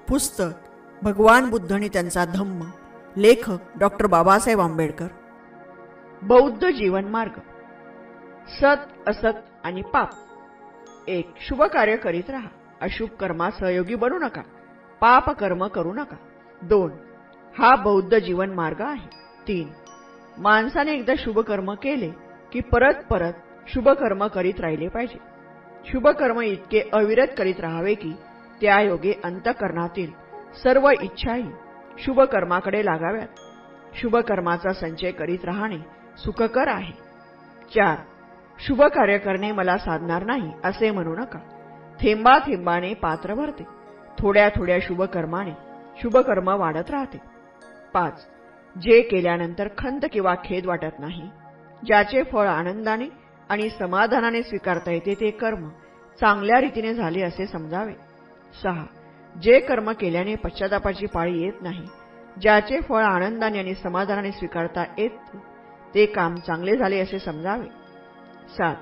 पुस्तक भगवान बुद्ध आणि त्यांचा धम्म. लेखक डॉक्टर बाबासाहेब आंबेडकर. बौद्ध जीवन मार्ग. सत असत आणि पाप. 1. शुभ कार्य करीत राहा. अशुभ कर्मात सहयोगी बनू नका. पाप कर्म करू नका. 2. हा बौद्ध जीवन मार्ग आहे. 3. माणसाने एकदा शुभ कर्म केले की परत परत शुभ कर्म करीत राहिले पाहिजे. शुभ कर्म इतके अविरत करीत राहावे की त्या योगे अंतःकरणातील सर्व इच्छाही शुभ कर्माकडे लागाव्यात. शुभ कर्माचा संचय करीत राहणे सुखकर आहे. 4. शुभ कार्य करणे मला साधणार नाही असे म्हणू नका. थेंबा थेंबाने पात्र भरते. थोड्या थोड्या शुभ कर्माने शुभ कर्म वाढत राहते. 5. जे केल्यानंतर खंत किंवा खेद वाटत नाही, ज्याचे फळ आनंदाने आणि समाधानाने स्वीकारता येते ते कर्म चांगल्या रीतीने झाले असे समजावे. 6. जे कर्म केल्याने पश्चातापाची पाळी येत नाही, ज्याचे फळ आनंदाने आणि समाधानाने स्वीकारता येते ते काम चांगले झाले असे समजावे. 7.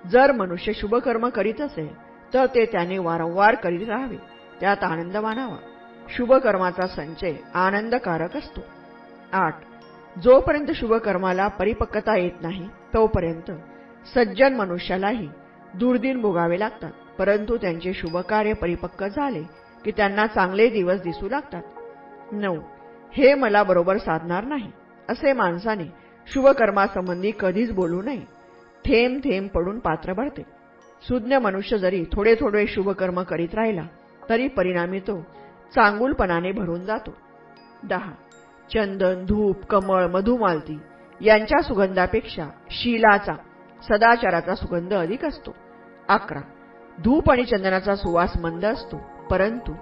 जर मनुष्य शुभ कर्म करीत असेल तर ते त्याने वारंवार करीत राहावे, त्यात आनंद मानावा. शुभ कर्माचा संचय आनंदकारक असतो. 8. जोपर्यंत शुभ कर्माला परिपक्वता येत नाही तोपर्यंत सज्जन मनुष्यालाही दुर्दिन भोगावे लागतात, परंतु त्यांचे शुभ कार्य परिपक्व झाले की त्यांना चांगले दिवस दिसू लागतात. 9. हे मला बरोबर साधणार नाही असे माणसाने शुभ कर्मासंबंधी कधीच बोलू नये. थेंब थेंब पडून पात्र भरते. सुज्ञ मनुष्य जरी थोडे थोडे शुभ कर्म करीत राहिला तरी परिणामी तो चांगुलपणाने भरून जातो. 10. चंदन, धूप, कमळ, मधुमालती यांच्या सुगंधापेक्षा शीलाचा, सदाचाराचा सुगंध अधिक असतो. 11. धूप आणि चंदनाचा सुवास मंद असतो, परंतु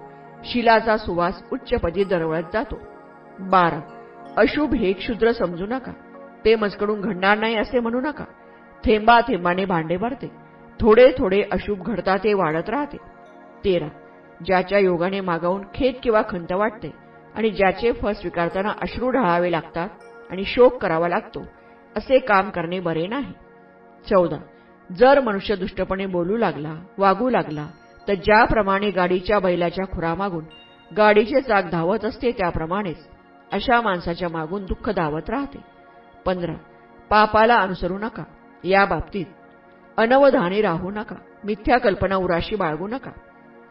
शीलाचा सुवास उच्चपदी दरवळत जातो. 12. अशुभ हे क्षुद्र समजू नका. ते मजकडून घडणार नाही असे म्हणू नका. थेंबा थेंबाने भांडे भरते. थोडे थोडे अशुभ घडता ते वाढत राहते. 13. ज्याच्या योगाने मागावून खेद किंवा खंत वाटते आणि ज्याचे फळ स्वीकारताना अश्रू ढाळावे लागतात आणि शोक करावा लागतो असे काम करणे बरे नाही. 14. जर मनुष्य दुष्टपणे बोलू लागला, वागू लागला तर ज्याप्रमाणे गाडीच्या बैलाच्या खुरामागून गाडीचे चाक धावत असते त्याप्रमाणेच अशा माणसाच्या मागून दुःख धावत राहते. 15. पापाला अनुसरू नका. या बाबतीत अनवधानी राहू नका. मिथ्या कल्पना उराशी बाळगू नका.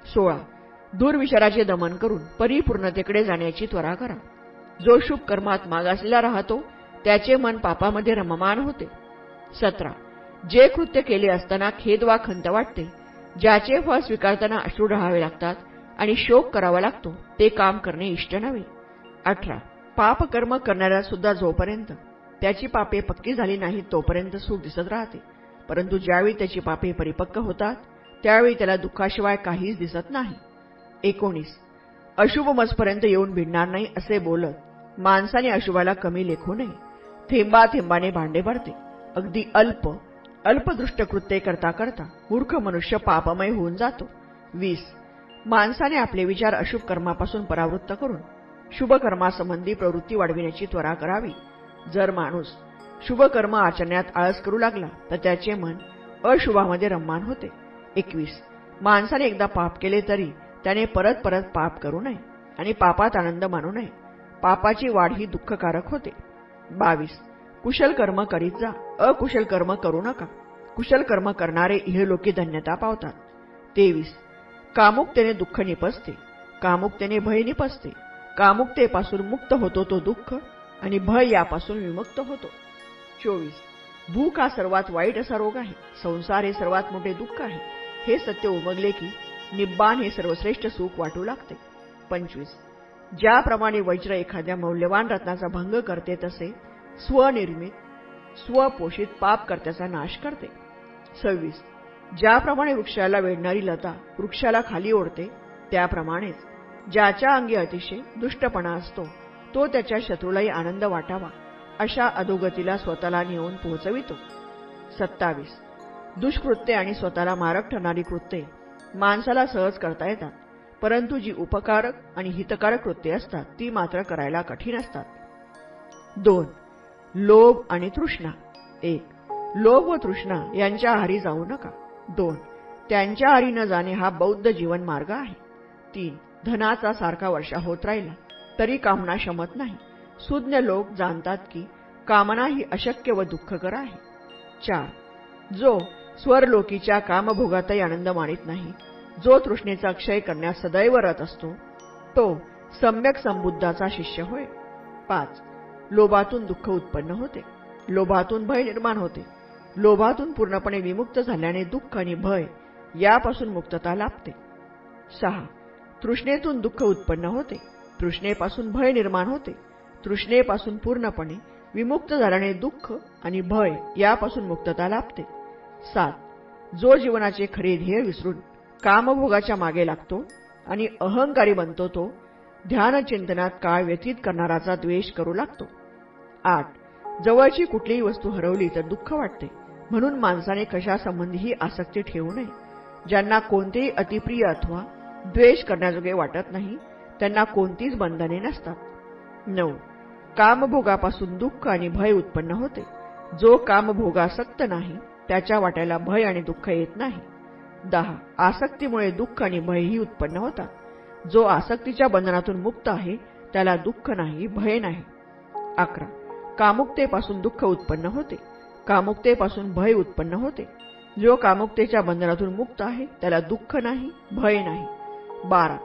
16. दुर्विचाराचे दमन करून परिपूर्णतेकडे जाण्याची त्वरा करा. जो शुभ कर्मात मागासलेला राहतो त्याचे मन पापामध्ये रममान होते. 17. जे कृत्य केले असताना खेद वा खंत वाटते, ज्याचे फळ स्वीकारताना अश्रू ढाळावे लागतात आणि शोक करावा लागतो ते काम करणे इष्ट नव्हे. 18. पापकर्म करणाऱ्या सुद्धा जोपर्यंत त्याची पापे पक्की झाली नाहीत तोपर्यंत सुख दिसत राहते, परंतु ज्यावेळी त्याची पापे परिपक्व होतात त्यावेळी त्याला दुःखाशिवाय काहीच दिसत नाही. 19. अशुभ मजपर्यंत येऊन भिडणार नाही असे बोलत माणसाने अशुभाला कमी लेखू नये. थेंबा थेंबाने भांडे भरते. अगदी अल्पदृष्ट कृत्ये करता करता मूर्ख मनुष्य पापमय होऊन जातो. 20. माणसाने आपले विचार अशुभ कर्मापासून परावृत्त करून शुभ कर्मासंबंधी प्रवृत्ती वाढविण्याची त्वरा करावी. जर माणूस शुभ कर्म आचरण्यात आळस करू लागला तर त्याचे मन अशुभामध्ये रममान होते. 21. माणसाने एकदा पाप केले तरी त्याने परत परत पाप करू नये आणि पापात आनंद मानू नये. पापाची वाढ ही दुःखकारक होते. 22. कुशल कर्म करीत जा. अकुशल कर्म करू नका. कुशल कर्म करणारे इहलोकी धन्यता पावतात. 23. कामुकतेने दुःख निपजते. कामुकतेने भय निपजते. कामुकतेपासून मुक्त होतो तो दुःख आणि भय यापासून विमुक्त होतो. 24. भूक हा सर्वात वाईट असा रोग आहे. संसार हे सर्वात मोठे दुःख आहे. हे सत्य उमगले की निब्बाण हे सर्वश्रेष्ठ सुख वाटू लागते. 25. ज्याप्रमाणे वज्र एखाद्या मौल्यवान रत्नाचा भंग करते तसे स्वनिर्मित स्वपोषित पापकर्त्याचा नाश करते. 26. ज्याप्रमाणे वृक्षाला वेढणारी लता वृक्षाला खाली ओढते त्याप्रमाणेच ज्याच्या अंगी अतिशय दुष्टपणा असतो तो त्याच्या शत्रूलाही आनंद वाटावा अशा अधोगतीला स्वतःला नेऊन पोहोचवितो. 27. दुष्कृत्ये आणि स्वतःला मारक ठरणारी कृत्ये माणसाला सहज करता येतात, परंतु जी उपकारक आणि हितकारक कृत्ये असतात ती मात्र करायला कठीण असतात. 2. लोभ आणि तृष्णा. 1. लोभ व तृष्णा यांच्या आहारी जाऊ नका. 2. त्यांच्या आहारी न जाणे हा बौद्ध जीवन मार्ग आहे. 3. धनाचा सारखा वर्षा होत राहिला तरी कामना शमत नाही. सुज्ञ लोक जाणतात की कामना ही अशक्य व दुःखकर आहे. 4. जो स्वर्लोकीच्या कामभोगातही आनंद मानित नाही, जो तृष्णेचा क्षय करण्यास सदैव रत असतो, तो सम्यक संबुद्धाचा शिष्य होय. 5. लोभातून दुःख उत्पन्न होते, लोभातून भय निर्माण होते. लोभातून पूर्णपणे विमुक्त झाल्याने दुःख आणि भय यापासून मुक्तता लाभते. 6. तृष्णेतून दुःख उत्पन्न होते, तृष्णेपासून भय निर्माण होते. तृष्णेपासून पूर्णपणे विमुक्त झाल्याने दुःख आणि भय यापासून मुक्तता लाभते. 7. जो जीवनाचे खरे ध्येय विसरून कामभोगाच्या मागे लागतो आणि अहंकारी बनतो, तो ध्यानचिंतनात काळ व्यतीत करणाराचा द्वेष करू लागतो. 8. जवळची कुठलीही वस्तू हरवली तर दुःख वाटते, म्हणून माणसाने कशासंबंधीही आसक्ती ठेवू नये. ज्यांना कोणतेही अतिप्रिय अथवा द्वेष करण्याजोगे वाटत नाही, त्यांना कोणतीच बंधने नसतात. 9. कामभोगापासून दुःख आणि भय उत्पन्न होते. जो कामभोगासक्त नाही, त्याच्या वाट्याला भय आणि दुःख येत नाही. 10. आसक्तीमुळे दुःख आणि भयही उत्पन्न होतात. जो आसक्तीच्या बंधनातून मुक्त आहे, त्याला दुःख नाही, भय नाही. 11. कामुकतेपासून दुःख उत्पन्न होते, कामुकतेपासून भय उत्पन्न होते. जो कामुकतेच्या बंधनातून मुक्त आहे, त्याला दुःख नाही, भय नाही. 12.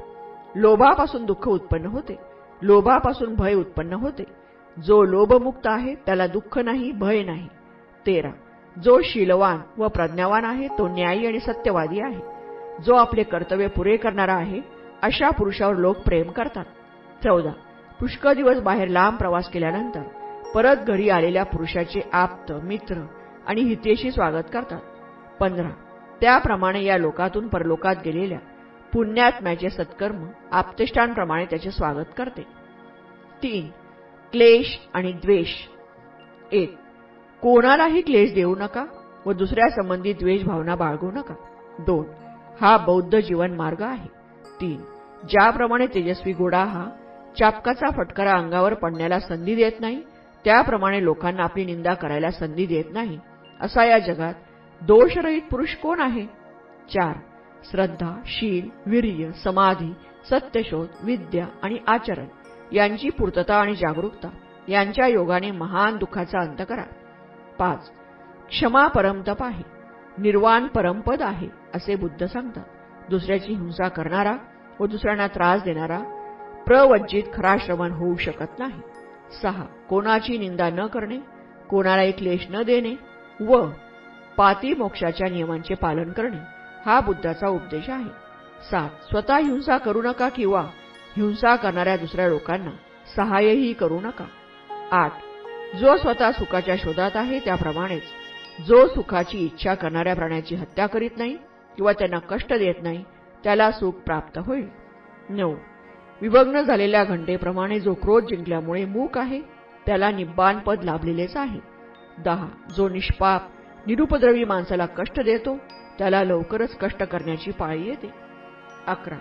लोभापासून दुःख उत्पन्न होते, लोभापासून भय उत्पन्न होते. जो लोभमुक्त आहे, त्याला दुःख नाही, भय नाही. 13. जो शीलवान व प्रज्ञावान आहे, तो न्यायी आणि सत्यवादी आहे. जो आपले कर्तव्य पुरे करणारा आहे, अशा पुरुषावर लोक प्रेम करतात. 14. पुष्कळ दिवस बाहेर लांब प्रवास केल्यानंतर परत घरी आलेल्या पुरुषाचे आप्त, मित्र आणि हितेशी स्वागत करतात. 15. त्याप्रमाणे या लोकातून परलोकात गेलेल्या पुण्यात्म्याचे सत्कर्म आप्तेष्टांप्रमाणे त्याचे स्वागत करते. 3. क्लेश आणि द्वेष. 1. कोणालाही क्लेश देऊ नका व दुसऱ्या संबंधी द्वेष भावना बाळगू नका. 2. हा बौद्ध जीवन मार्ग आहे. 3. ज्याप्रमाणे तेजस्वी घोडा हा चापकाचा फटकारा अंगावर पडण्याला संधी देत नाही, त्याप्रमाणे लोकांना आपली निंदा करायला संधी देत नाही, असा या जगात दोषरहित पुरुष कोण आहे? 4. श्रद्धा, शील, वीर्य, समाधी, सत्यशोध, विद्या आणि आचरण यांची पूर्तता आणि जागरूकता यांच्या योगाने महान दुःखाचा अंत करा. 5. क्षमा परमतप आहे, निर्वाण परमपद आहे असे बुद्ध सांगतात. दुसऱ्याची हिंसा करणारा व दुसऱ्यांना त्रास देणारा प्रवज्जित खरा श्रवण होऊ शकत नाही. 6. कोणाची निंदा न करणे, कोणालाही क्लेश न देणे व पाती मोक्षाच्या नियमांचे पालन करणे हा बुद्धाचा उपदेश आहे. 7. स्वतः हिंसा करू नका किंवा हिंसा करणाऱ्या दुसऱ्या लोकांना सहाय्यही करू नका. 8. जो स्वतः सुखाच्या शोधात आहे, त्याप्रमाणेच जो सुखाची इच्छा करणाऱ्या प्राण्याची हत्या करीत नाही किंवा त्यांना कष्ट देत नाही, त्याला सुख प्राप्त होईल. 9. विभग्न झालेल्या घंटेप्रमाणे जो क्रोध जिंकल्यामुळे मूक आहे, त्याला निब्बाण पद लाभलेलेच आहे. 10. जो निष्पाप निरुपद्रवी माणसाला कष्ट देतो, त्याला लवकरच कष्ट करण्याची पाळी येते. 11.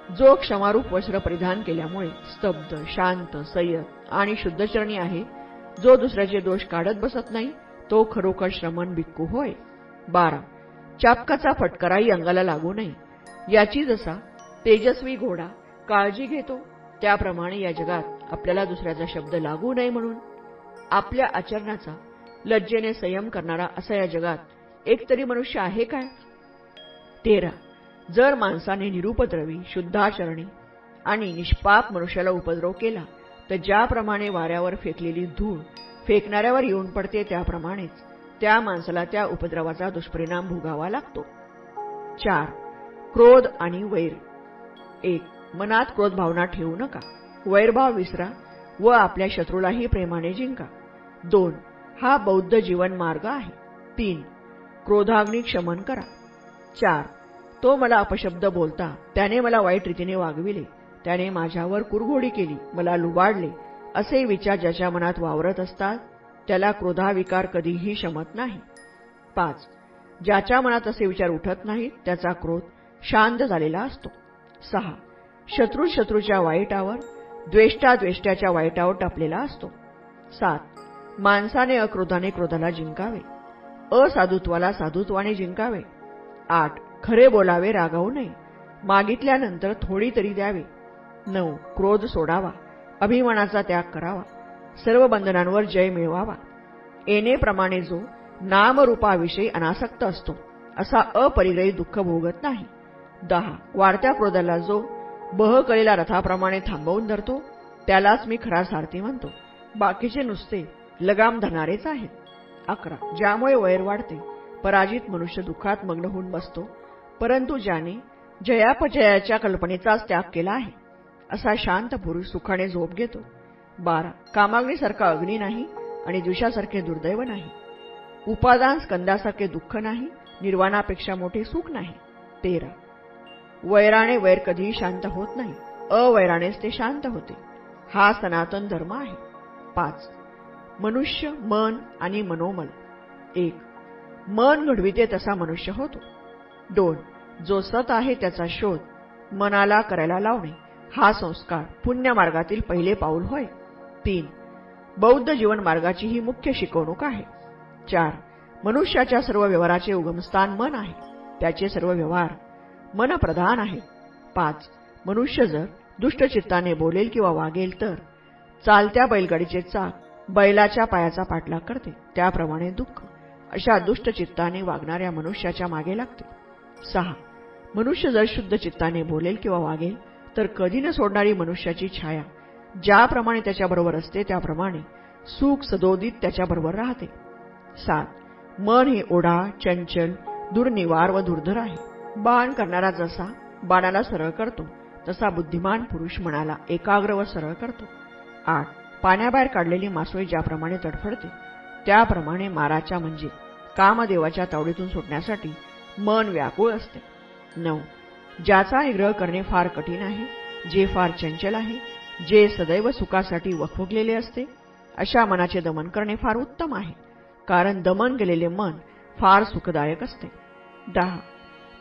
जो क्षमारूप वस्त्र परिधान केल्यामुळे स्तब्ध, शांत, संयत आणि शुद्धचरणी आहे, जो दुसऱ्याचे दोष काढत बसत नाही, तो खरोखर श्रमण भिक्खू होय. 12. चापकाचा फटकाराही अंगाला लागू नये, याची जसा तेजस्वी घोडा काळजी घेतो, त्याप्रमाणे या जगात आपल्याला दुसऱ्याचा शब्द लागू नये म्हणून आपल्या आचरणाचा लज्जेने संयम करणारा असा या जगात एकतरी मनुष्य आहे काय? 13. जर माणसाने निरुपद्रवी, शुद्धाचरणी आणि निष्पाप मनुष्याला उपद्रव केला, तर ज्याप्रमाणे वाऱ्यावर फेकलेली धूळ फेकणाऱ्यावर येऊन पडते, त्याप्रमाणेच त्या माणसाला त्या उपद्रवाचा दुष्परिणाम भोगावा लागतो. 4. क्रोध आणि वैर. 1. मनात क्रोध भावना ठेवू नका, वैरभाव विसरा व आपल्या शत्रूलाही प्रेमाने जिंका. 2. हा बौद्ध जीवन मार्ग आहे. 3. क्रोधाग्नी शमन करा. 4. तो मला अपशब्द बोलता, त्याने मला वाईट रीतीने वागविले, त्याने माझ्यावर कुरघोडी केली, मला लुबाडले, असे विचार ज्याच्या मनात वावरत असतात, त्याला क्रोधाविकार कधीही शमत नाही. 5. ज्याच्या मनात असे विचार उठत नाहीत, त्याचा क्रोध शांत झालेला असतो. 6. शत्रू शत्रूच्या वाईटावर, द्वेष्टा द्वेष्ट्याच्या वाईटावर टपलेला असतो. 7. माणसाने अक्रोधाने क्रोधाला जिंकावे, असाधुत्वाला साधुत्वाने जिंकावे. 8. खरे बोलावे, रागावू नये, मागितल्यानंतर थोडी तरी द्यावे, 9. क्रोध सोडावा, अभिमानाचा त्याग करावा, सर्व बंधनांवर जय मिळवावा. येणेप्रमाणे जो नामरूपाविषयी अनासक्त असतो असा अपरिग्रही दुःख भोगत नाही. 10. वाढत्या क्रोधाला जो बहकलेला रथाप्रमाणे थांबवून धरतो त्यालाच मी खरा सारथी म्हणतो. बाकीचे नुसते लगाम धरणारेच आहेत. 11. ज्यामुळे वैर वाढते पराजित मनुष्य दुःखात मग्न होऊन बसतो, परंतु ज्याने जयापजयाच्या कल्पनेचाच त्याग केला आहे असा शांत पुरुष सुखाने झोप घेतो. 12. कामाग्नीसारखा अग्नी नाही आणि द्वेषासारखे दुर्दैव नाही. उपादान स्कंदासारखे दुःख नाही, निर्वाणापेक्षा मोठे सुख नाही. 13. वैराने वैर कधीही शांत होत नाही, अवैरानेच ते शांत होते. हा सनातन धर्म आहे. 5. मनुष्य मन आणि मनोमल. 1. मन घडविते तसा मनुष्य होतो. 2. जो सत आहे त्याचा शोध मनाला करायला लावणे हा संस्कार पुण्य मार्गातील पहिले पाऊल होय. 3. बौद्ध जीवन मार्गाची ही मुख्य शिकवणूक आहे. 4. मनुष्याच्या सर्व व्यवहाराचे उगमस्थान मन आहे, त्याचे सर्व व्यवहार मनप्रधान आहेत. 5. मनुष्य जर दुष्टचित्ताने बोलेल किंवा वागेल तर चालत्या बैलगाडीचे चाक बैलाच्या पायाचा पाठलाग करते, त्याप्रमाणे दुःख अशा दुष्टचित्ताने वागणाऱ्या मनुष्याच्या मागे लागते. 6. मनुष्य जर शुद्ध चित्ताने बोलेल किंवा वागेल तर कधी न सोडणारी मनुष्याची छाया ज्याप्रमाणे त्याच्याबरोबर असते त्याप्रमाणे सुख सदोदित त्याच्याबरोबर राहते. 7. मन हे ओढा, चंचल, दुर्निवार व दुर्धर आहे. बाण करणारा जसा बाणाला सरळ करतो तसा बुद्धिमान पुरुष मनाला एकाग्र व सरळ करतो. 8. पाण्याबाहेर काढलेली मासोळी ज्याप्रमाणे तडफडते त्याप्रमाणे माराच्या म्हणजे कामदेवाच्या तावडीतून सुटण्यासाठी मन व्याकुळ असते. 9. ज्याचा निग्रह करणे फार कठीण आहे, जे फार चंचल आहे, जे सदैव सुखासाठी वखवगलेले असते अशा मनाचे दमन करणे फार उत्तम आहे, कारण दमन केलेले मन फार सुखदायक असते. 10.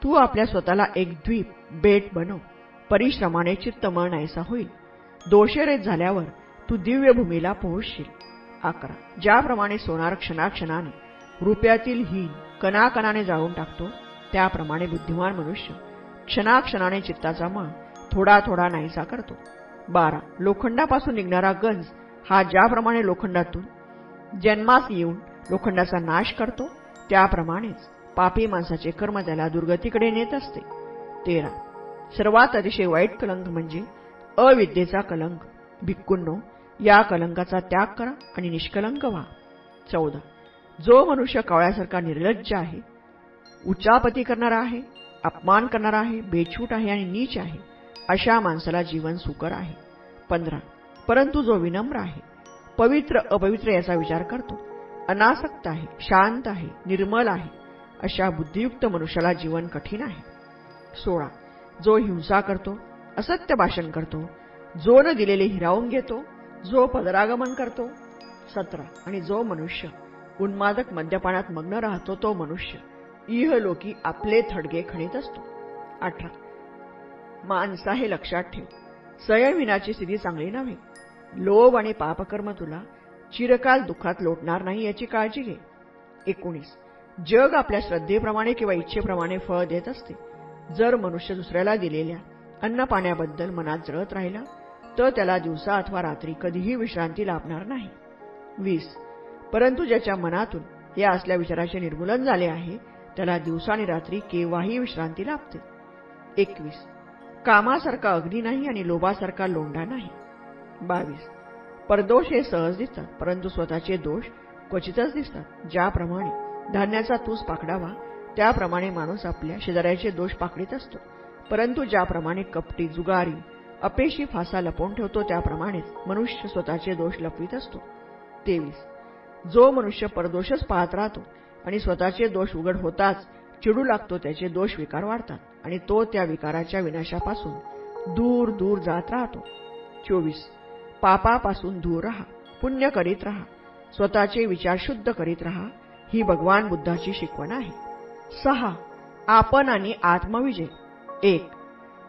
तू आपल्या स्वतःला एक द्वीप बेट बनव, परिश्रमाने चित्तमळ नाहीसा होईल. दोषरहित झाल्यावर तू दिव्य भूमीला पोहोचशील. 11. ज्याप्रमाणे सोनार क्षणाक्षणाने रुपयातील हीन कणाकणाने जाळून टाकतो त्याप्रमाणे बुद्धिमान मनुष्य क्षणाक्षणाने चित्ताचा मळ थोडा थोडा नाहीसा करतो. 12. लोखंडापासून निघणारा गंज हा ज्याप्रमाणे लोखंडातून जन्मास येऊन लोखंडाचा नाश करतो त्याप्रमाणेच पापी माणसाचे कर्म त्याला दुर्गतीकडे नेत असते. 13. सर्वात अतिशय वाईट कलंक म्हणजे अविद्येचा कलंक. भिक्खूंनो, या कलंकाचा त्याग करा आणि निष्कलंक व्हा. 14. जो मनुष्य कावळ्यासारखा निर्लज्ज आहे, उच्चापती करणारा आहे, अपमान करणारा आहे, बेछूट आहे आणि नीच आहे अशा माणसाला जीवन सुकर आहे. 15. परंतु जो विनम्र आहे, पवित्र अपवित्र याचा विचार करतो, अनासक्त आहे, शांत आहे, निर्मल आहे अशा बुद्धियुक्त मनुष्याला जीवन कठीण आहे. 16. जो हिंसा करतो, असत्य भाषण करतो, जो न दिलेले हिरावून घेतो, जो पदरागमन करतो. 17. आणि जो मनुष्य उन्मादक मद्यपानात मग्न राहतो तो मनुष्य इहलोकी आपले थडगे खणीत असतो. 18. माणसा हे लक्षात ठेव, संयमविनाची स्थिती चांगली नव्हे. लोभ आणि पापकर्म तुला चिरकाल दुःखात लोटणार नाही याची काळजी घे. 19. जग आपल्या श्रद्धेप्रमाणे किंवा इच्छेप्रमाणे फळ देत असते. जर मनुष्य दुसऱ्याला दिलेल्या अन्न पाण्याबद्दल मनात जळत राहिला तर त्याला दिवसा अथवा रात्री कधीही विश्रांती लाभणार नाही. 20. परंतु ज्याच्या मनातून या असल्या विचाराचे निर्मूलन झाले आहे त्याला दिवसा आणि रात्री केव्हाही विश्रांती लाभते. 21. कामासारखा अग्नी नाही आणि लोभासारखा लोंढा नाही. 22. परदोष हे सहज दिसतात, परंतु स्वतःचे दोष क्वचितच दिसतात. ज्याप्रमाणे धान्याचा तूस पाकडावा त्याप्रमाणे माणूस आपल्या शेजाऱ्याचे दोष पाकडीत असतो, परंतु ज्याप्रमाणे कपटी, जुगारी, अपेशी फासा लपवून ठेवतो त्याप्रमाणेच मनुष्य स्वतःचे दोष लपवीत असतो. 23. जो मनुष्य परदोषच पाहत राहतो आणि स्वतःचे दोष उघड होताच चिडू लागतो त्याचे दोष विकार वाढतात आणि तो त्या विकाराच्या विनाशापासून दूर दूर जात राहतो. 24. पापापासून दूर राहा, पुण्य करीत राहा, स्वतःचे विचार शुद्ध करीत राहा, ही भगवान बुद्धाची शिकवण आहे. 6. आपण आणि आत्मविजय. 1.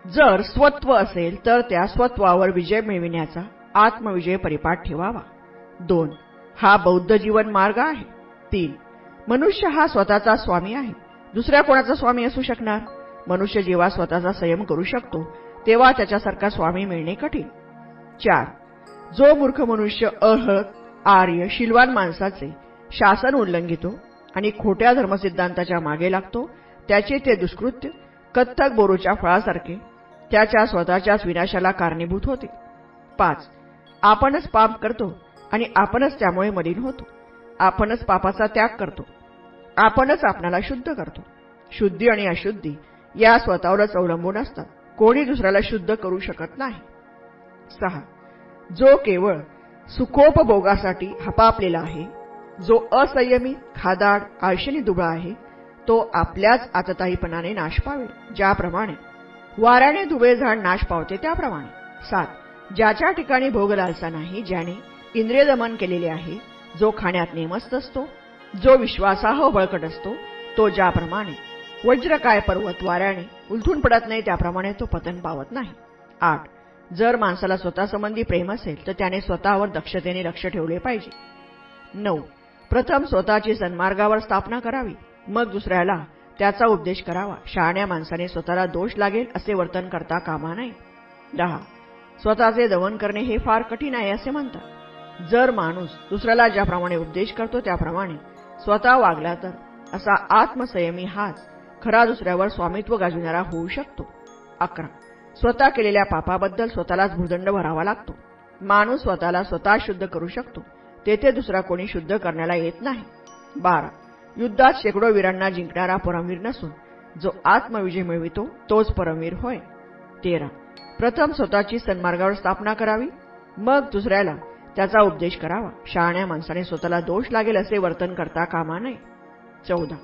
जर स्वत्व असेल तर त्या स्वत्वावर विजय मिळविण्याचा आत्मविजय परिपाठ ठेवावा. 2. हा बौद्ध जीवन मार्ग आहे. 3. मनुष्य हा स्वतःचा स्वामी आहे, दुसऱ्या कोणाचा स्वामी असू शकणार? मनुष्य जेव्हा स्वतःचा संयम करू शकतो तेव्हा त्याच्यासारखा स्वामी मिळणे कठीण. 4. जो मूर्ख मनुष्य अहळ, आर्य, शीलवान माणसाचे शासन उल्लंघितो आणि खोट्या धर्मसिद्धांताच्या मागे लागतो, त्याचे ते दुष्कृत्य कत्थक बोरूच्या फळासारखे त्याच्या स्वतःच्याच विनाशाला कारणीभूत होते. 5. आपणच पाप करतो आणि आपणच त्यामुळे मलिन होतो. आपणच पापाचा त्याग करतो. आपणच आपणाला शुद्ध करतो. शुद्धी आणि अशुद्धी या स्वतःवरच अवलंबून असतात. कोणी दुसऱ्याला शुद्ध करू शकत नाही. 6. जो केवळ सुखोपभोगासाठी हपापलेला आहे, जो असंयमी, खादाड, आळशीने दुबळा आहे, तो आपल्याच आतताईपणाने नाश पावेल. ज्याप्रमाणे वाऱ्याने दुबळे झाड नाश पावते त्याप्रमाणे. 7. ज्याच्या ठिकाणी भोग लालसा नाही, ज्याने इंद्रिय दमन केलेले आहे, जो खाण्यात नेमस्त असतो, जो विश्वासाह बळकट असतो, तो ज्याप्रमाणे वज्रकाय पर्वत वाऱ्याने उलथून पडत नाही त्याप्रमाणे तो पतन पावत नाही. 8. जर माणसाला स्वतःसंबंधी प्रेम असेल तर त्याने स्वतःवर दक्षतेने लक्ष ठेवले पाहिजे. 9. प्रथम स्वतःची सन्मार्गावर स्थापना करावी, मग दुसऱ्याला त्याचा उपदेश करावा. शहाण्या माणसाने स्वतःला दोष लागेल असे वर्तन करता कामा नये. 10. स्वतःचे दमन करणे हे फार कठीण आहे असे म्हणतात. जर माणूस दुसऱ्याला ज्याप्रमाणे उपदेश करतो त्याप्रमाणे स्वतः वागला तर असा आत्मसंयमी हाच खरा दुसऱ्यावर स्वामित्व गाजविणारा होऊ शकतो. 11. स्वतः केलेल्या पापाबद्दल स्वतःलाच भूदंड भरावा लागतो. माणूस स्वतःला स्वतः शुद्ध करू शकतो, तेथे दुसरा कोणी शुद्ध करण्याला येत नाही. 12. युद्धात शेकडो वीरांना जिंकणारा परमवीर नसून जो आत्मविजय मिळवितो तोच परमवीर होय. 13. प्रथम स्वतःची सन्मार्गावर स्थापना करावी, मग दुसऱ्याला त्याचा उपदेश करावा. शहाण्या माणसाने स्वतःला दोष लागेल असे वर्तन करता कामा नये. 14.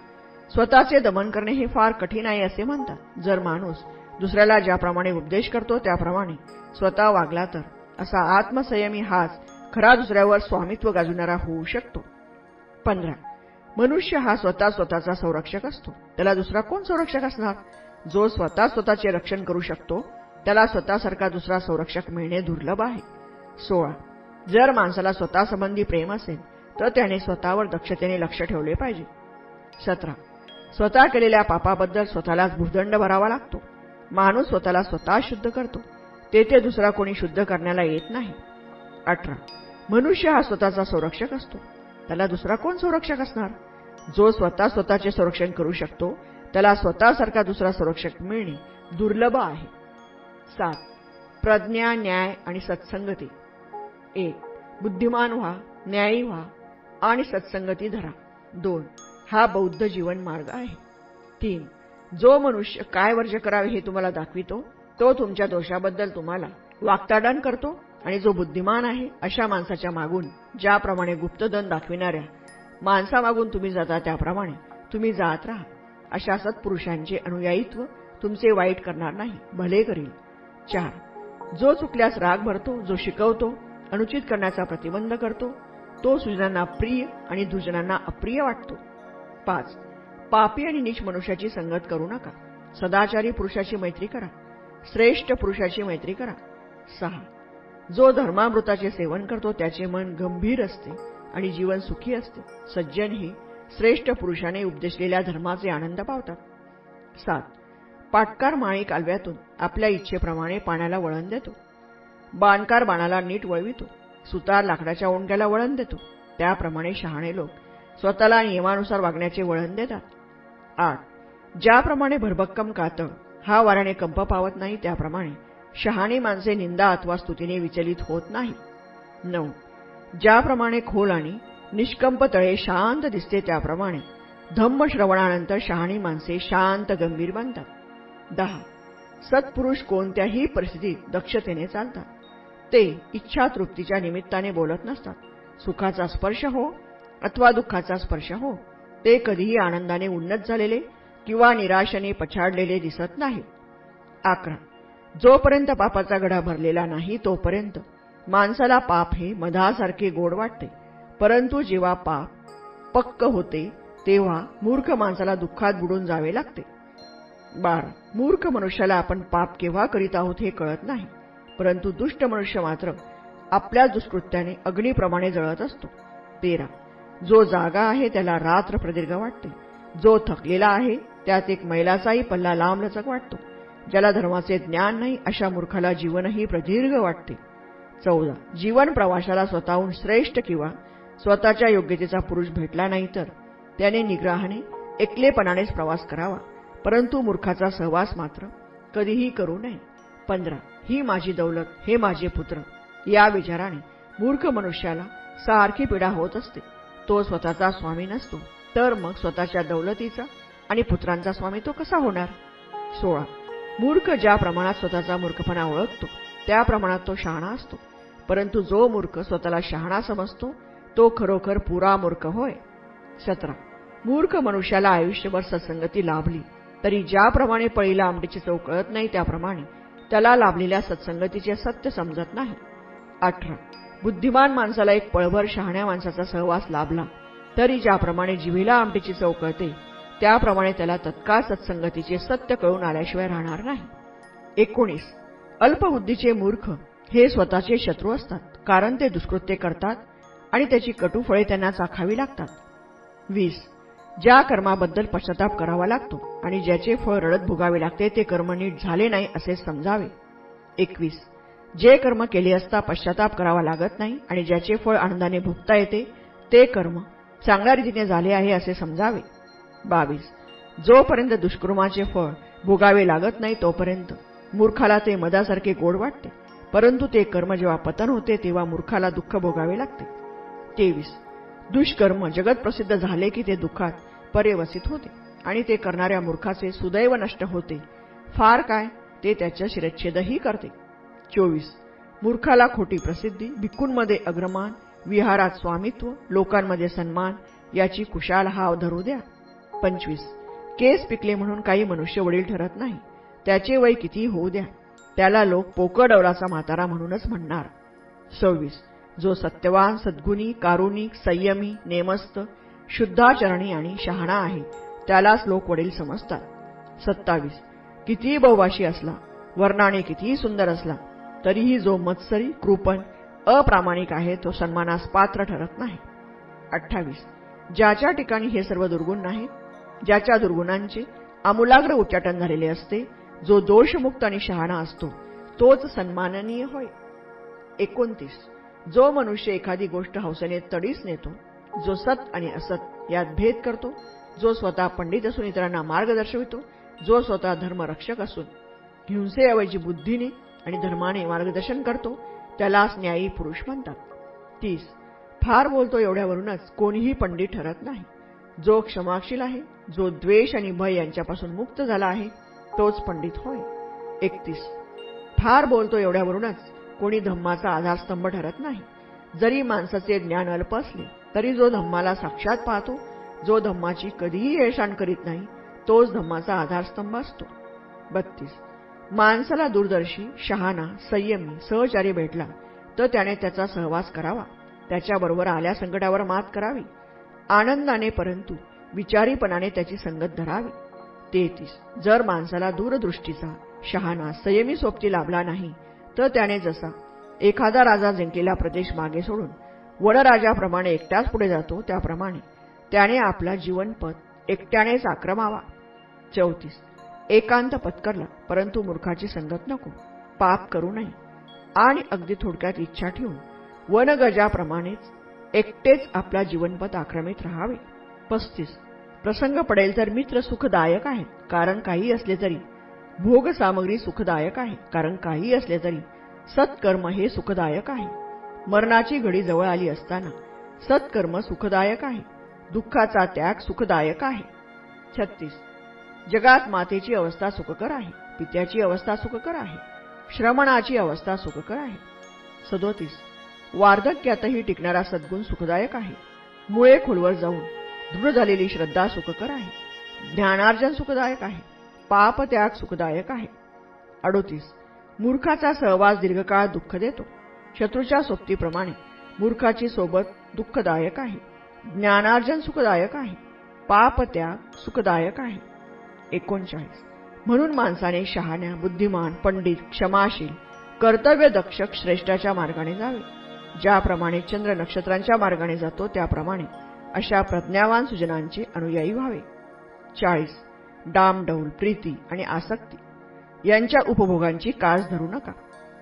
स्वतःचे दमन करणे हे फार कठीण आहे असे म्हणतात. जर माणूस दुसऱ्याला ज्याप्रमाणे उपदेश करतो त्याप्रमाणे स्वतः वागला तर असा आत्मसंयमी हाच खरा दुसऱ्यावर स्वामित्व गाजविणारा होऊ शकतो. 15. मनुष्य हा स्वतःचा संरक्षक असतो, त्याला दुसरा कोण संरक्षक असणार? जो स्वतः स्वतःचे रक्षण करू शकतो त्याला स्वतःसारखा दुसरा संरक्षक मिळणे दुर्लभ आहे. 16. जर माणसाला स्वतःसंबंधी प्रेम असेल तर त्याने स्वतःवर दक्षतेने लक्ष ठेवले पाहिजे. 17. स्वतः केलेल्या पापाबद्दल स्वतःलाच भूदंड भरावा लागतो. माणूस स्वतःला स्वतः शुद्ध करतो, तेथे दुसरा कोणी शुद्ध करण्याला येत नाही. 18. मनुष्य हा स्वतःचा संरक्षक असतो, त्याला दुसरा कोण संरक्षक असणार? जो स्वतः स्वतःचे संरक्षण करू शकतो त्याला स्वतःसारखा दुसरा संरक्षक मिळणे दुर्लभ आहे. 7. प्रज्ञा, न्याय आणि सत्संगती. 1. बुद्धिमान व्हा, न्यायी व्हा आणि सत्संगती धरा. 2. हा बौद्ध जीवन मार्ग आहे. 3. जो मनुष्य काय वर्ज्य करावे हे तुम्हाला दाखवितो तो तुमच्या दोषाबद्दल तुम्हाला वाक्ताडन करतो, आणि जो बुद्धिमान आहे अशा माणसाच्या मागून ज्याप्रमाणे गुप्तधन दाखविणाऱ्या माणसामागून तुम्ही जाता त्याप्रमाणे तुम्ही जात राहा. अशा सत्पुरुषांचे अनुयायीत्व तुमचे वाईट करणार नाही, भले करील. 4. जो चुकल्यास राग भरतो, जो शिकवतो, अनुचित करण्याचा प्रतिबंध करतो, तो सुजनांना प्रिय आणि दुजनांना अप्रिय वाटतो. 5. पापी आणि नीच मनुष्याची संगत करू नका. सदाचारी पुरुषाची मैत्री करा, श्रेष्ठ पुरुषाची मैत्री करा. 6. जो धर्मामृताचे सेवन करतो त्याचे मन गंभीर असते आणि जीवन सुखी असते. सज्जन हे श्रेष्ठ पुरुषाने उपदेशलेल्या धर्माचे आनंद पावतात. 7. पाटकार माळी कालव्यातून आपल्या इच्छेप्रमाणे पाण्याला वळण देतो. बाणकार बाणाला नीट वळवितो. सुतार लाकडाच्या ओंडक्याला वळण देतो. त्याप्रमाणे शहाणे लोक स्वतःला नियमानुसार वागण्याचे वळण देतात. 8. ज्याप्रमाणे भरभक्कम कातळ हा वाऱ्याने कंप पावत नाही त्याप्रमाणे शहाणी माणसे निंदा अथवा स्तुतीने विचलित होत नाही. 9. ज्याप्रमाणे खोल आणि निष्कंप तळे शांत दिसते त्याप्रमाणे धम्म श्रवणानंतर शहाणी माणसे शांत गंभीर बनतात. 10. सत्पुरुष कोणत्याही परिस्थितीत दक्षतेने चालतात. ते इच्छा तृप्तीच्या निमित्ताने बोलत नसतात. सुखाचा स्पर्श हो अथवा दुःखाचा स्पर्श हो, ते कधीही आनंदाने उन्नत झालेले किंवा निराशेने पछाडलेले दिसत नाही. 11. जोपर्यंत पापाचा गढा भरलेला नाही तोपर्यंत माणसाला पाप हे मधासारखे गोड वाटते, परंतु जेव्हा पाप पक्क होते तेव्हा मूर्ख माणसाला दुःखात बुडून जावे लागते. 12. मूर्ख मनुष्याला आपण पाप केव्हा करीत आहोत हे कळत नाही, परंतु दुष्ट मनुष्य मात्र आपल्या दुष्कृत्याने अग्नीप्रमाणे जळत असतो. 13. जो जागा आहे त्याला रात्र प्रदीर्घ वाटते. जो थकलेला आहे त्यात एक मैलाचाही पल्ला लांबलचक वाटतो. ज्याला धर्माचे ज्ञान नाही अशा मूर्खाला जीवनही प्रदीर्घ वाटते. 14. जीवन प्रवासाला स्वतःहून श्रेष्ठ किंवा स्वतःच्या योग्यतेचा पुरुष भेटला नाही तर त्याने निग्रहाने एकलेपणानेच प्रवास करावा, परंतु मूर्खाचा सहवास मात्र कधीही करू नये. 15. ही माझी दौलत, हे माझे पुत्र, या विचाराने मूर्ख मनुष्याला सारखी पीडा होत असते. तो स्वतःचा स्वामी नसतो, तर मग स्वतःच्या दौलतीचा आणि पुत्रांचा स्वामी तो कसा होणार? 16. मूर्ख ज्या प्रमाणात स्वतःचा मूर्खपणा ओळखतो त्या प्रमाणात तो शहाणा असतो, परंतु जो मूर्ख स्वतःला शहाणा समजतो तो खरोखर पुरा मूर्ख होय. 17. मूर्ख मनुष्याला आयुष्यभर सत्संगती लाभली तरी ज्याप्रमाणे पळीला आंबटीची चव कळत नाही त्याप्रमाणे त्याला लाभलेल्या सत्संगतीचे सत्य समजत नाही. 18. बुद्धिमान माणसाला एक पळभर शहाण्या माणसाचा सहवास लाभला तरी ज्याप्रमाणे जिभेला आमटीची चव कळते त्याप्रमाणे त्याला तत्काळ सत्संगतीचे सत्य कळून आल्याशिवाय राहणार नाही. 19. अल्पबुद्धीचे मूर्ख हे स्वतःचे शत्रू असतात, कारण ते दुष्कृत्य करतात आणि त्याची कटू फळे त्यांना चाखावी लागतात. 20. ज्या कर्माबद्दल पश्चाताप करावा लागतो आणि ज्याचे फळ रडत भोगावे लागते ते कर्म नीट झाले नाही असे समजावे. 21. जे कर्म केले असता पश्चाताप करावा लागत नाही आणि ज्याचे फळ आनंदाने भोगता येते ते कर्म चांगल्या रीतीने झाले आहे असे समजावे. 22. जोपर्यंत दुष्कर्माचे फळ भोगावे लागत नाही तोपर्यंत मूर्खाला ते मधासारखे गोड वाटते, परंतु ते कर्म जेव्हा पतन होते तेव्हा मूर्खाला दुःख भोगावे लागते. 23. दुष्कर्म जगत प्रसिद्ध झाले की ते दुःखात पर्यवसित होते आणि ते करणाऱ्या मूर्खाचे सुदैव नष्ट होते. फार काय, ते त्याच्या शिरच्छेदही करते. 24. मूर्खाला खोटी प्रसिद्धी, भिक्खूंमध्ये अग्रमान, विहारात स्वामित्व, लोकांमध्ये सन्मान याची कुशाल हाव धरू द्या. 25. केस पिकले म्हणून काही मनुष्य वडील ठरत नाही, त्याचे वय कितीही होऊ द्या, त्याला लोक पोकडवलाचा म्हातारा म्हणूनच म्हणणार. 26. जो सत्यवान, सद्गुणी, कारुणिक, संयमी, नेमस्त, शुद्धाचरणी आणि शहाणा आहे त्यालाच लोक वडील समजतात. 27. कितीही बहुभाषी असला, वर्णाने कितीही सुंदर असला तरीही जो मत्सरी, कृपण, अप्रामाणिक आहे तो सन्मानास पात्र ठरत नाही. 28. ज्याच्या ठिकाणी हे सर्व दुर्गुण नाहीत, ज्याच्या दुर्गुणांचे आमूलाग्र उच्चाटन झालेले असते, जो दोषमुक्त आणि शहाणा असतो तोच सन्माननीय होय. 29. जो मनुष्य एखादी गोष्ट हौसेने तडीस नेतो, जो सत आणि असत यात भेद करतो, जो स्वतः पंडित असून इतरांना मार्ग दर्शवितो, जो स्वतः धर्मरक्षक असून हिंसेऐवजी बुद्धीने आणि धर्माने मार्गदर्शन करतो त्यालाच न्यायी पुरुष म्हणतात. 30. फार बोलतो एवढ्यावरूनच कोणीही पंडित ठरत नाही. जो क्षमाशील आहे, जो द्वेष आणि भय यांच्यापासून मुक्त झाला आहे तोच पंडित होय. 31. फार बोलतो एवढ्यावरूनच कोणी धम्माचा आधारस्तंभ ठरत नाही. जरी माणसाचे ज्ञान अल्प असले तरी जो धम्माला साक्षात पाहतो, जो धम्माची कधीही हेळसांड करीत नाही तोच धम्माचा आधारस्तंभ असतो. 32. माणसाला दूरदर्शी, शहाणा, संयमी, सहचारी भेटला तर त्याने त्याचा सहवास करावा, त्याच्याबरोबर आल्या संकटावर मात करावी, आनंदाने परंतु विचारीपणाने त्याची संगत धरावी. 33. जर माणसाला दूरदृष्टीचा, शहाणा, संयमी सोबती लाभला नाही तर त्याने जसा एखादा राजा जिंकलेला प्रदेश मागे सोडून वनराजाप्रमाणे एकट्याच पुढे जातो त्याप्रमाणे त्याने आपला जीवनपथ एकट्यानेच आक्रमावा. 34. एकांत पत्करला, परंतु मूर्खाची संगत नको, पाप करू नये आणि अगदी थोडक्यात इच्छा ठेवून वनगजाप्रमाणेच एकटेच आपला जीवनपथ आक्रमित राहावे. 35. प्रसंग पडेल तर मित्र सुखदायक आहेत, कारण काही असले तरी भोग सामग्री सुखदायक आहे, कारण काही असले तरी सत्कर्म हे सुखदायक आहे. मरणाची घडी जवळ आली असताना सत्कर्म सुखदायक आहे, दुःखाचा त्याग सुखदायक आहे. 36. जगात मातेची अवस्था सुखकर आहे, पित्याची अवस्था सुखकर आहे, श्रमणाची अवस्था सुखकर आहे. 37. वार्धक्यातही टिकणारा सद्गुण सुखदायक आहे, मुळे खोलवर जाऊन दृढ झालेली श्रद्धा सुखकर आहे, ज्ञानार्जन सुखदायक आहे, पापत्याग सुखदायक आहे. 38. मूर्खाचा सहवास दीर्घकाळ दुःख देतो, शत्रूच्या सोबतीप्रमाणे मूर्खाची सोबत दुःखदायक आहे, ज्ञानार्जन सुखदायक आहे, पापत्याग सुखदायक आहे. 39. म्हणून माणसाने शहाण्या, बुद्धिमान, पंडित, क्षमाशील, कर्तव्यदक्ष श्रेष्ठाच्या मार्गाने जावे. ज्याप्रमाणे चंद्र नक्षत्रांच्या मार्गाने जातो त्याप्रमाणे अशा प्रज्ञावान सुजनांचे अनुयायी व्हावे. 40. डामडौल, प्रीती आणि आसक्ती यांच्या उपभोगांची कास धरू नका.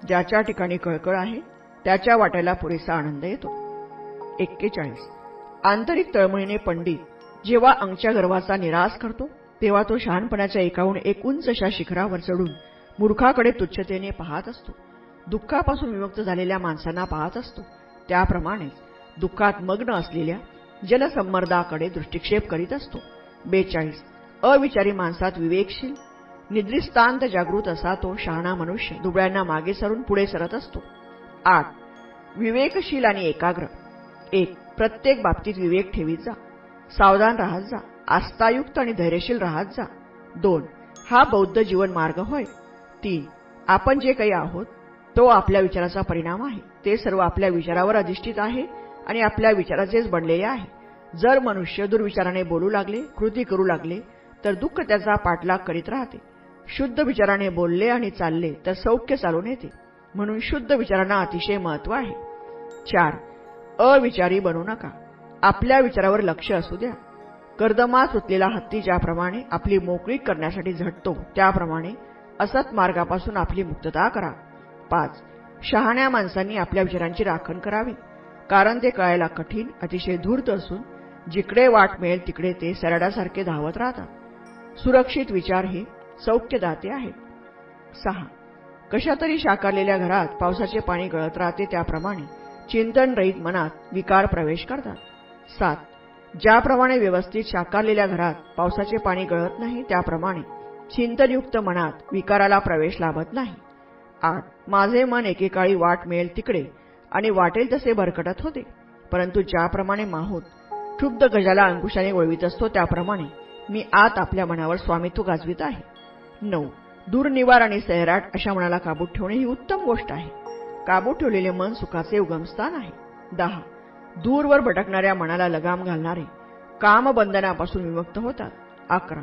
ज्याच्या ठिकाणी कळकळ आहे त्याच्या वाट्याला पुरेसा आनंद येतो. 41. आंतरिक तळमळीने पंडित जेव्हा अंगच्या गर्वाचा निराश करतो तेव्हा तो शहाणपणाच्या एकाहून एक उंच अशा शिखरावर चढून मूर्खाकडे तुच्छतेने पाहत असतो. दुःखापासून विमुक्त झालेल्या माणसांना पाहत असतो. त्याप्रमाणेच दुःखात मग्न असलेल्या जलसंमर्दाकडे दृष्टिक्षेप करीत असतो. 42. अविचारी माणसात विवेकशील निद्रिस्तांत जागृत असा तो शहाणा मनुष्य दुबळ्यांना मागे सरून पुढे सरत असतो. 8. विवेकशील आणि एकाग्र. 1. प्रत्येक बाबतीत विवेक ठेवीत जा. सावधान राहत जा. आस्थायुक्त आणि धैर्यशील राहत जा. 2. हा बौद्ध जीवन मार्ग होय. 3. आपण जे काही आहोत तो आपल्या विचाराचा परिणाम आहे. ते सर्व आपल्या विचारावर अधिष्ठित आहे आणि आपल्या विचाराचेच बनलेले आहे. जर मनुष्य दुर्विचाराने बोलू लागले, कृती करू लागले तर दुःख त्याचा पाठलाग करीत राहते. शुद्ध विचाराने बोलले आणि चालले तर सौख्य चालून येते. म्हणून शुद्ध विचारांना अतिशय महत्त्व आहे. 4. अविचारी बनू नका. आपल्या विचारावर लक्ष असू द्या. कर्दमात रुतलेला हत्ती ज्याप्रमाणे आपली मोकळीक करण्यासाठी झटतो त्याप्रमाणे असत मार्गापासून आपली मुक्तता करा. 5. शहाण्या माणसांनी आपल्या विचारांची राखण करावी, कारण ते कळायला कठीण, अतिशय धूर्त असून जिकडे वाट मिळेल तिकडे ते सरडासारखे धावत राहतात. सुरक्षित विचार हे सौख्यदाते आहेत. 6. कशातरी शाकारलेल्या घरात पावसाचे पाणी गळत राहते त्याप्रमाणे चिंतनरहित मनात विकार प्रवेश करतात. 7. ज्याप्रमाणे व्यवस्थित शाकारलेल्या घरात पावसाचे पाणी गळत नाही त्याप्रमाणे चिंतनयुक्त मनात विकाराला प्रवेश लाभत नाही. 8. माझे मन एकेकाळी वाट मिळेल तिकडे आणि वाटेल तसे भरकटत होते, परंतु ज्याप्रमाणे माहूत क्षुब्ध गजाला अंकुशाने वळवीत असतो त्याप्रमाणे मी आत आपल्या मनावर स्वामित्व गाजवित आहे. 9. दूरनिवार आणि सैराट अशा मनाला काबूत ठेवणे ही उत्तम गोष्ट आहे. काबूत ठेवलेले मन सुखाचे उगमस्थान आहे. 10. दूरवर भटकणाऱ्या मनाला लगाम घालणारे कामबंधनापासून विमुक्त होतात. 11.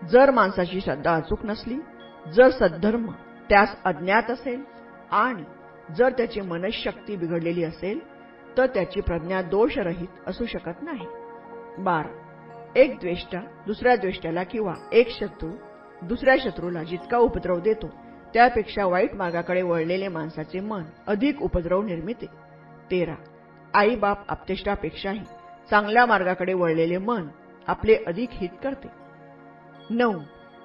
जर माणसाची श्रद्धा अचूक नसली, जर सद्धर्म त्यास अज्ञात असेल आणि जर त्याची मनःशक्ती बिघडलेली असेल तर त्याची प्रज्ञा दोषरहित असू शकत नाही. 12. एक द्वेष्टा दुसऱ्या द्वेष्ट्याला किंवा एक शत्रू दुसऱ्या शत्रूला जितका उपद्रव देतो त्यापेक्षा वाईट मार्गाकडे वळलेले माणसाचे मन अधिक उपद्रव निर्मिते. 13. आईबाप आपतेष्टापेक्षाही चांगल्या मार्गाकडे वळलेले मन आपले अधिक हित करते. 9.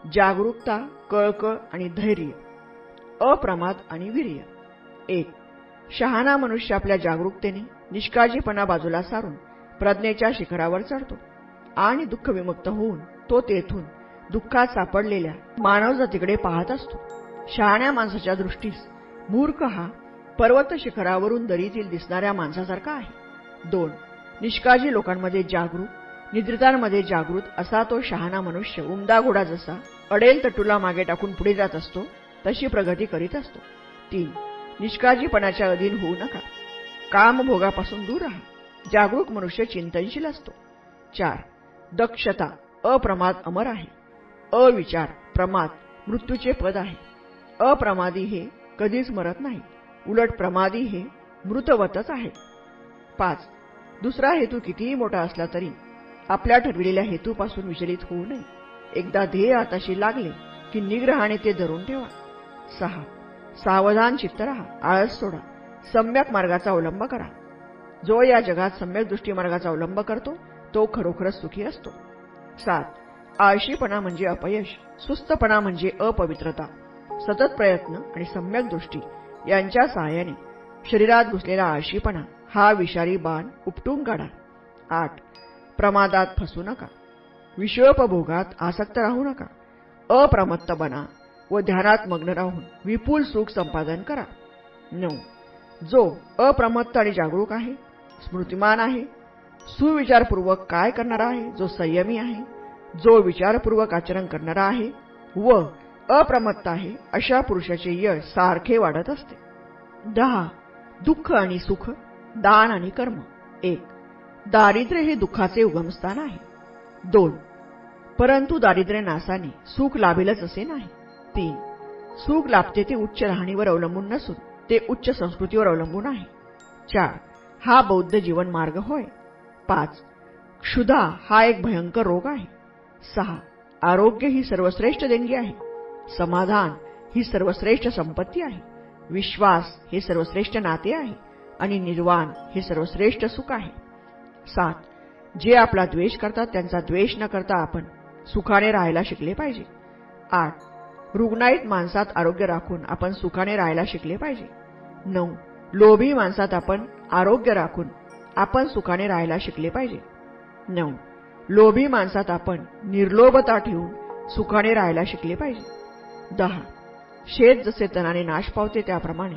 जागरूकता, कळकळ आणि धैर्य, अप्रमाद आणि वीर्य. 1. शहाणा मनुष्य आपल्या जागरूकतेने निष्काळजीपणा बाजूला सारून प्रज्ञेच्या शिखरावर चढतो आणि दुःख विमुक्त होऊन तो तेथून दुःखात सापडलेल्या मानवजातीकडे पाहत असतो. शहाण्या माणसाच्या दृष्टीस मूर्ख हा पर्वत शिखरावरून दरीतील दिसणाऱ्या माणसासारखा आहे. 2. निष्काळजी लोकांमध्ये जागरूक, निद्रितांमध्ये जागृत असा तो शहाणा मनुष्य उमदा घोडा जसा अडेल तटूला मागे टाकून पुढे जात असतो तशी प्रगती करीत असतो. 3. निष्काळजीपणाच्या अधीन होऊ नका. कामभोगापासून दूर राहा. जागरूक मनुष्य चिंतनशील असतो. 4. दक्षता, अप्रमाद अमर आहे. अविचार, प्रमाद मृत्यूचे पद आहे. अप्रमादी हे कधीच मरत नाही, उलट प्रमादी हे मृतवतच आहे. 5. दुसरा हेतू कितीही मोठा असला तरी आपल्या ठरविलेल्या हेतूपासून विचलित होऊ नये. एकदा ध्येय हाताशी लागले की निग्रहाने ते धरून ठेवा. 6. सावधान चित्त राहा, आळस सोडा, सम्यक मार्गाचा अवलंब करा. जो या जगात सम्यक दृष्टी मार्गाचा अवलंब करतो तो खरोखरच सुखी असतो. 7. आळशीपणा म्हणजे अपयश, सुस्तपणा म्हणजे अपवित्रता. सतत प्रयत्न आणि सम्यक दृष्टी यांच्या सहाय्याने शरीरात घुसलेला आळशीपणा हा विषारी बाण उपटून काढा. 8. प्रमादात फसू नका. विषयोपभोगात आसक्त राहू नका. अप्रमत्त बना व ध्यानात मग्न राहून विपुल सुख संपादन करा. 9. जो अप्रमत्त आणि जागरूक आहे, स्मृतिमान आहे, सुविचारपूर्वक काय करणारा आहे, जो संयमी आहे, जो विचारपूर्वक आचरण करणारा आहे व अप्रमत्त आहे अशा पुरुषाचे यश सारखे वाढत असते. 10. दुःख आणि सुख, दान आणि कर्म. 1. दारिद्र्य हे दुःखाचे उगमस्थान आहे. 2. परंतु दारिद्र्य नासाने सुख लाभेलच असे नाही. 3. सुख लाभते ते उच्च राहणीवर अवलंबून नसून ते उच्च संस्कृतीवर अवलंबून आहे. 4. हा बौद्ध जीवन मार्ग होय. 5. क्षुधा हा एक भयंकर रोग आहे. 6. आरोग्य ही सर्वश्रेष्ठ देणगी आहे. समाधान ही सर्वश्रेष्ठ संपत्ती आहे. विश्वास हे सर्वश्रेष्ठ नाते आहे आणि निर्वाण हे सर्वश्रेष्ठ सुख आहे. 7. जे आपला द्वेष करतात त्यांचा द्वेष न करता आपण सुखाने राहायला शिकले पाहिजे. 8. रुग्णाईत माणसात आरोग्य राखून आपण सुखाने राहायला शिकले पाहिजे. 9. लोभी माणसात आपण आरोग्य राखून आपण सुखाने राहायला शिकले पाहिजे. 9. लोभी माणसात आपण निर्लोभता ठेवून सुखाने राहायला शिकले पाहिजे. 10. शेत जसे तणाने नाश पावते त्याप्रमाणे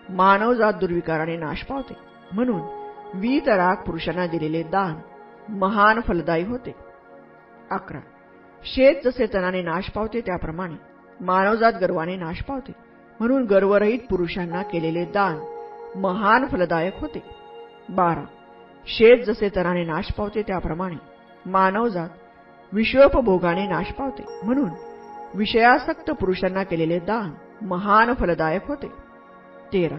मानवजात दुर्विकाराने नाश पावते. म्हणून वीतराग पुरुषांना दिलेले दान महान फलदायी होते. 11. शेत जसे तणाने नाश पावते त्याप्रमाणे मानवजात गर्वाने नाश पावते. म्हणून गर्वरहित पुरुषांना केलेले दान महान फलदायक होते. 12. शेत जसे तणाने नाश पावते त्याप्रमाणे मानवजात विषयोपभोगाने नाश पावते. म्हणून विषयासक्त पुरुषांना केलेले दान महान फलदायक होते. 13.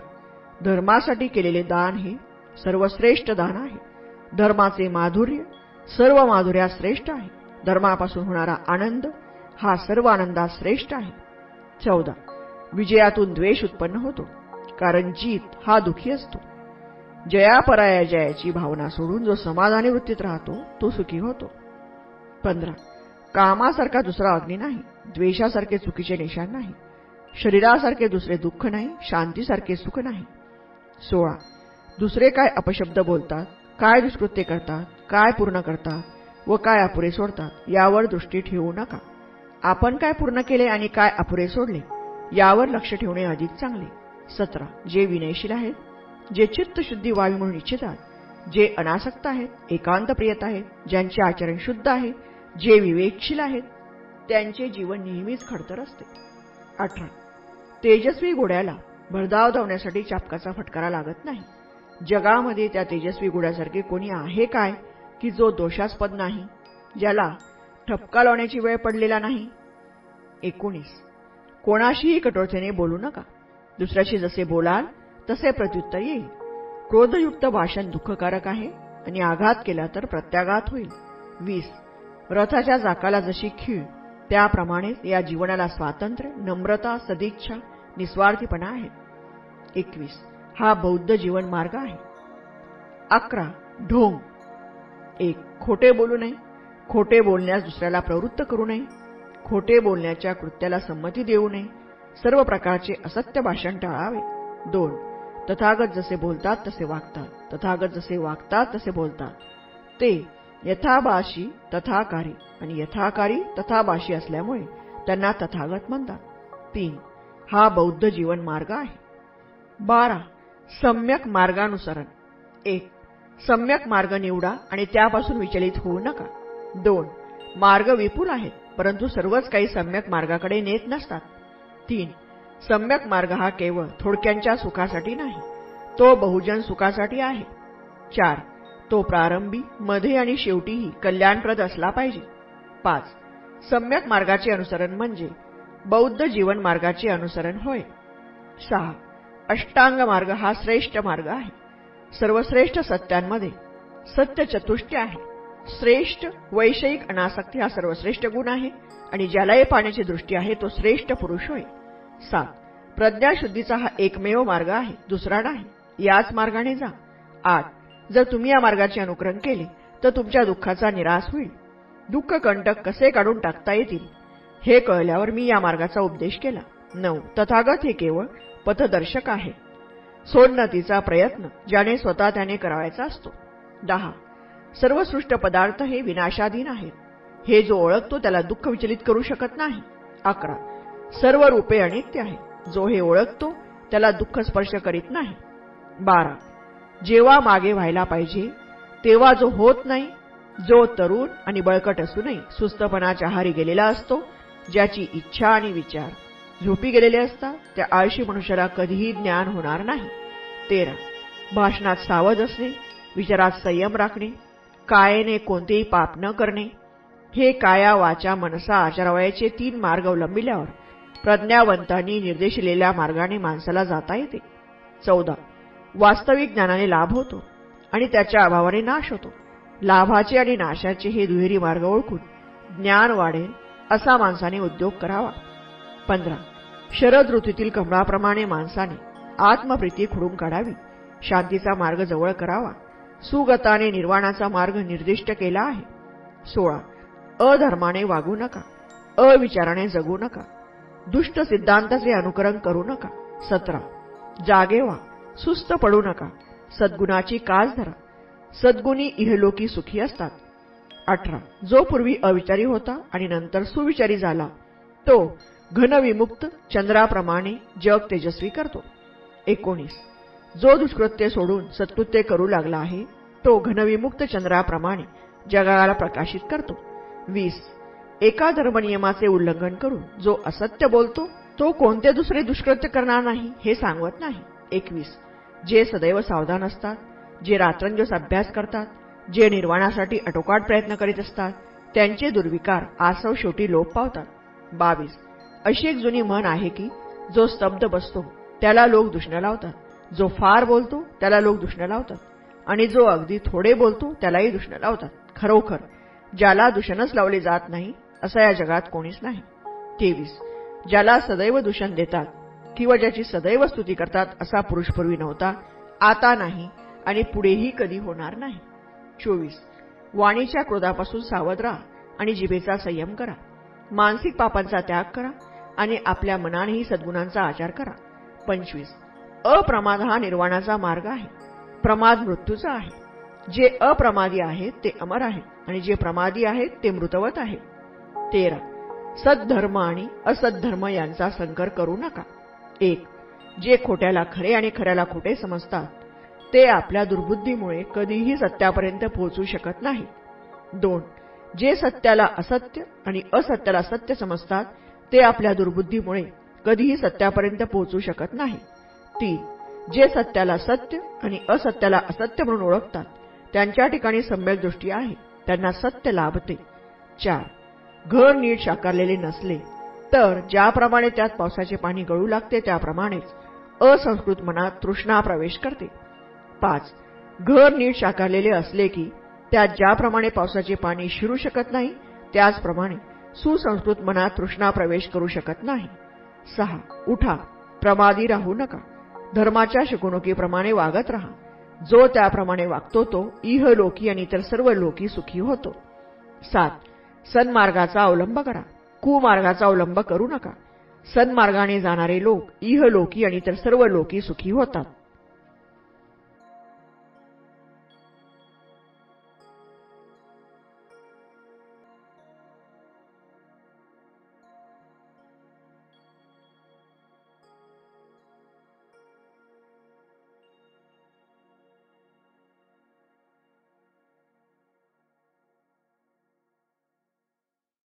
धर्मासाठी केलेले दान हे सर्वश्रेष्ठ दान आहे. धर्माचे माधुर्य सर्व माधुर्यात श्रेष्ठ आहे. धर्मापासून होणारा आनंद हा सर्व आनंदात श्रेष्ठ आहे. 14. विजयातून द्वेष उत्पन्न होतो, कारण जीत हा दुःखी असतो. जयापराजयाची भावना सोडून जो समाधानी वृत्तीत राहतो तो सुखी होतो. 15. कामासारखा दुसरा अग्नी नाही, द्वेषासारखे चुकीचे निशाण नाही, शरीरासारखे दुसरे दुःख नाही, शांतीसारखे सुख नाही. 16. दुसरे काय अपशब्द बोलतात, काय दुष्कृत्य करतात, काय पूर्ण करतात व काय अपुरे सोडतात यावर दृष्टी ठेवू नका. आपण काय पूर्ण केले आणि काय अपुरे सोडले यावर लक्ष ठेवणे अधिक चांगले. 17. जे विनयशील आहेत, जे चित्तशुद्धी व्हावी म्हणून इच्छितात, जे अनासक्त आहेत, एकांत प्रियत आहेत, ज्यांचे आचरण शुद्ध आहे, जे विवेकशील आहेत, त्यांचे जीवन नेहमीच खडतर असते. 18. तेजस्वी घोड्याला भरधाव धावण्यासाठी चापकाचा फटकारा लागत नाही. जगामध्ये त्या तेजस्वी घोड्यासारखे कोणी आहे काय की जो दोषास्पद नाही, ज्याला ठपका लावण्याची वेळ पडलेला नाही. 19. कोणाशीही कठोरतेने बोलू नका. दुसऱ्याशी जसे बोलाल तसे प्रत्युत्तर येईल. क्रोधयुक्त भाषण दुःखकारक आहे आणि आघात केला तर प्रत्याघात होईल. 20. रथाच्या चाकाला जशी खीळ त्याप्रमाणेच या जीवनाला स्वातंत्र्य, नम्रता, सदिच्छा, निस्वार्थीपणा आहे. 21. हा बौद्ध जीवन मार्ग आहे. 11. ढोंग. 1. खोटे बोलू नये. खोटे बोलण्यास दुसऱ्याला प्रवृत्त करू नये. खोटे बोलण्याच्या कृत्याला संमती देऊ नये. सर्व प्रकारचे असत्य भाषण टाळावे. 2. तथागत जसे बोलतात तसे वागतात. तथागत जसे वागतात तसे बोलतात. ते यथाभाषी तथाकारी आणि यथाकारी तथाभाषी असल्यामुळे त्यांना तथागत म्हणतात. 3. हा बौद्ध जीवन मार्ग आहे. 12. सम्यक मार्गानुसरण. 1. सम्यक मार्ग निवडा आणि त्यापासून विचलित होऊ नका. 2. मार्ग विपुल आहेत, परंतु सर्वच काही सम्यक मार्गाकडे नेत नसतात. 3. सम्यक मार्ग हा केवळ थोडक्यांच्या सुखासाठी नाही, तो बहुजन सुखासाठी आहे. 4. तो प्रारंभी, मध्ये आणि शेवटीही कल्याणप्रद असला पाहिजे. 5. सम्यक मार्गाचे अनुसरण म्हणजे बौद्ध जीवन मार्गाचे अनुसरण होय. 6. अष्टांग मार्ग हा श्रेष्ठ मार्ग आहे. सर्वश्रेष्ठ सत्यांमध्ये सत्य चतुष्टय आहे. श्रेष्ठ वैषयिक अनासक्ती हा सर्वश्रेष्ठ गुण आहे आणि ज्यालाही पाहण्याची दृष्टी आहे तो श्रेष्ठ पुरुष होय. 7. प्रज्ञाशुद्धीचा हा एकमेव मार्ग आहे, दुसरा नाही. याच मार्गाने जा. 8. जर तुम्ही या मार्गाचे अनुकरण केले तर तुमच्या दुःखाचा निराश होईल. दुःख कंटक कसे काढून टाकता येतील हे कळल्यावर मी या मार्गाचा उपदेश केला. 9. तथागत हे केवळ पथदर्शक आहे, सोन्नतीचा प्रयत्न ज्याने स्वतः त्याने करावायचा असतो. 10. सर्व सृष्ट पदार्थ हे विनाशाधीन आहेत, हे जो ओळखतो त्याला दुःख विचलित करू शकत नाही. 11. सर्व रूपे अनित्य आहेत, जो हे ओळखतो त्याला दुःख स्पर्श करीत नाही. 12. जेव्हा मागे व्हायला पाहिजे तेव्हा जो होत नाही, जो तरुण आणि बळकट असूनही सुस्तपणाच्या आहारी गेलेला असतो, ज्याची इच्छा आणि विचार झोपी गेलेले असतात, त्या आळशी मनुष्याला कधीही ज्ञान होणार नाही. 13. भाषणात सावध असणे, विचारात संयम राखणे, कायेने कोणतेही पाप न करणे, हे काया वाचा मनसा आचारावयाचे 3 मार्ग अवलंबिल्यावर प्रज्ञावंतांनी निर्देशिलेल्या मार्गाने माणसाला जाता येते. 14. वास्तविक ज्ञानाने लाभ होतो आणि त्याच्या अभावाने नाश होतो. लाभाचे आणि नाशाचे हे दुहेरी मार्ग ओळखून ज्ञान वाढेल असा माणसाने उद्योग करावा. 15. शरद ऋतूतील कमळाप्रमाणे माणसाने आत्मप्रीती खुडून काढावी, शांतीचा मार्ग जवळ करावा, सुगताने निर्वाणाचा मार्ग निर्दिष्ट केला आहे. 16. अधर्माने वागू नका, अविचाराने जगू नका, दुष्ट सिद्धांताचे अनुकरण करू नका. 17. जागे व्हा, सुस्त पडू नका, सद्गुणाची कास धरा, सद्गुणी इहलोकी सुखी असतात. 18. जो पूर्वी अविचारी होता आणि नंतर सुविचारी झाला तो घनविमुक्त चंद्राप्रमाणे जग तेजस्वी करतो. 19. जो दुष्कृत्य सोडून सत्कृत्य करू लागला आहे तो घनविमुक्त चंद्राप्रमाणे जगाला प्रकाशित करतो. 20. एका धर्मनियमाचे उल्लंघन करून जो असत्य बोलतो तो कोणते दुसरे दुष्कृत्य करणार नाही हे सांगत नाही. 21. जे सदैव सावधान असतात, जे रात्रंदिवस अभ्यास करतात, जे निर्वाणासाठी आटोकाट प्रयत्न करीत असतात त्यांचे दुर्विकार आसव शेवटी लोप पावतात. 22. अशी एक जुनी म्हण आहे की जो स्तब्ध बसतो त्याला लोक दुष्ण लावतात, जो फार बोलतो त्याला लोक दुष्ण लावतात आणि जो अगदी थोडे बोलतो त्यालाही दुष्ण लावतात. खरोखर ज्याला दूषणच लावले जात नाही असा या जगात कोणीच नाही. 23. ज्याला सदैव दूषण देतात किंवा ज्याची सदैव स्तुती करतात असा पुरुष पूर्वी नव्हता, आता नाही आणि पुढेही कधी होणार नाही. 24. वाणीच्या क्रोधापासून सावध राहा आणि जिभेचा संयम करा, मानसिक पापांचा त्याग करा आणि आपल्या मनानेही सद्गुणांचा आचार करा. 25. अप्रमाद हा निर्वाणाचा मार्ग आहे, प्रमाद मृत्यूचा आहे. जे अप्रमादी आहेत ते अमर आहेत आणि जे प्रमादी आहेत ते मृतवत आहेत. 13. सद्धर्म आणि असद्धर्म यांचा संकर करू नका. 1. जे खोट्याला खरे आणि खऱ्याला खोटे समजतात ते आपल्या दुर्बुद्धीमुळे कधीही सत्यापर्यंत पोहोचू शकत नाही. 2. जे सत्याला असत्य आणि असत्याला सत्य समजतात ते आपल्या दुर्बुद्धीमुळे कधीही सत्यापर्यंत पोहोचू शकत नाही. 3. जे सत्याला सत्य आणि असत्याला असत्य म्हणून ओळखतात त्यांच्या ठिकाणी सम्यक दृष्टी आहे, त्यांना सत्य लाभते. 4. घर नीट साकारलेले नसले तर ज्याप्रमाणे त्यात पावसाचे पाणी गळू लागते त्याप्रमाणेच असंस्कृत मनात तृष्णा प्रवेश करते. 5. घर नीट साकारलेले असले की त्यात ज्याप्रमाणे पावसाचे पाणी शिरू शकत नाही त्याचप्रमाणे सुसंस्कृत मनात तृष्णा प्रवेश करू शकत नाही. 6. उठा, प्रमादी राहू नका, धर्माच्या शिकवणुकीप्रमाणे वागत राहा, जो त्याप्रमाणे वागतो तो इहलोकी आणि इतर सर्व लोकी सुखी होतो. 7. सन्मार्गाचा अवलंब करा, कुमार्गाचा अवलंब करू नका. सन्मार्गाने जाणारे लोक इहलोकी आणि इतर सर्व लोकी सुखी होतात.